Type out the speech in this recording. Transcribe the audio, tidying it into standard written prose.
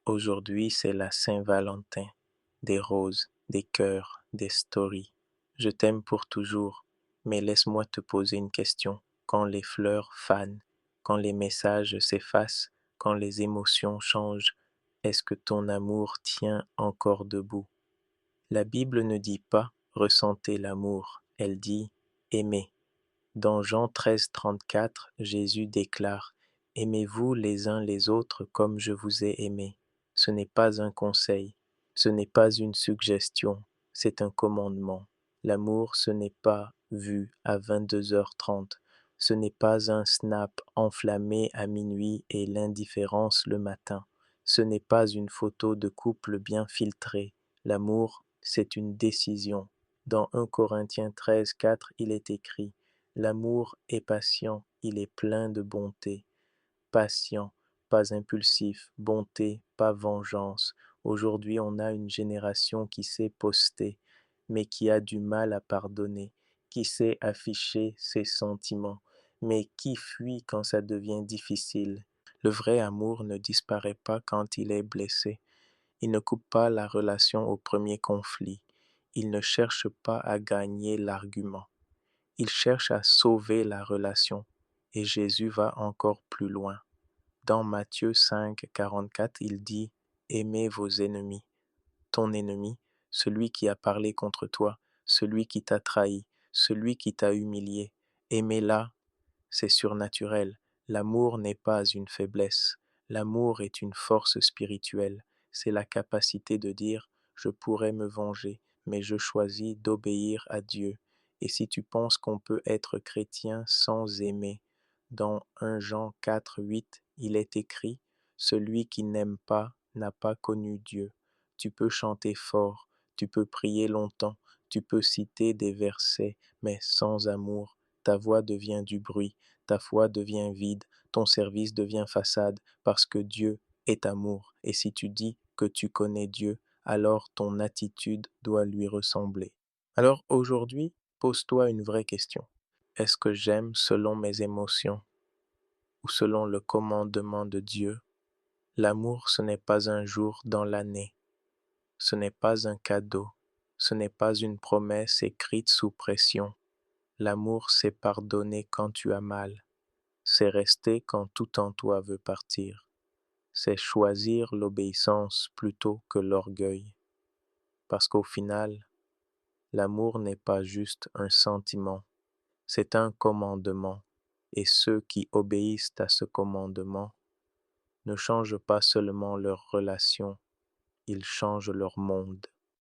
Aujourd'hui, c'est la Saint-Valentin. Des roses, des cœurs, des stories. Je t'aime pour toujours, mais laisse-moi te poser une question. Quand les fleurs fanent, quand les messages s'effacent, quand les émotions changent, est-ce que ton amour tient encore debout? La Bible ne dit pas ressentez l'amour, elle dit aimez. Dans Jean 13, 34, Jésus déclare aimez-vous les uns les autres comme je vous ai aimé. Ce n'est pas un conseil, ce n'est pas une suggestion, c'est un commandement. L'amour, ce n'est pas vu à 22h30, ce n'est pas un snap enflammé à minuit et l'indifférence le matin, ce n'est pas une photo de couple bien filtrée. L'amour, c'est une décision. Dans 1 Corinthiens 13, 4, il est écrit l'amour est patient, il est plein de bonté. Patient, pas impulsif, bonté, pas vengeance. Aujourd'hui, on a une génération qui sait poster, mais qui a du mal à pardonner, qui sait afficher ses sentiments, mais qui fuit quand ça devient difficile. Le vrai amour ne disparaît pas quand il est blessé. Il ne coupe pas la relation au premier conflit. Il ne cherche pas à gagner l'argument. Il cherche à sauver la relation. Et Jésus va encore plus loin. Dans Matthieu 5, 44, il dit aimez vos ennemis. Ton ennemi, celui qui a parlé contre toi, celui qui t'a trahi, celui qui t'a humilié. Aimez-la, c'est surnaturel. L'amour n'est pas une faiblesse. L'amour est une force spirituelle. C'est la capacité de dire je pourrais me venger, mais je choisis d'obéir à Dieu. Et si tu penses qu'on peut être chrétien sans aimer, dans 1 Jean 4, 8, il est écrit celui qui n'aime pas n'a pas connu Dieu. Tu peux chanter fort, tu peux prier longtemps, tu peux citer des versets, mais sans amour, ta voix devient du bruit, ta foi devient vide, ton service devient façade, parce que Dieu est amour. Et si tu dis que tu connais Dieu, alors ton attitude doit lui ressembler. Alors aujourd'hui, pose-toi une vraie question. Est-ce que j'aime selon mes émotions ou selon le commandement de Dieu? L'amour, ce n'est pas un jour dans l'année, ce n'est pas un cadeau, ce n'est pas une promesse écrite sous pression. L'amour, c'est pardonner quand tu as mal, c'est rester quand tout en toi veut partir, c'est choisir l'obéissance plutôt que l'orgueil. Parce qu'au final, l'amour n'est pas juste un sentiment, c'est un commandement, et ceux qui obéissent à ce commandement ne changent pas seulement leur relation, ils changent leur monde.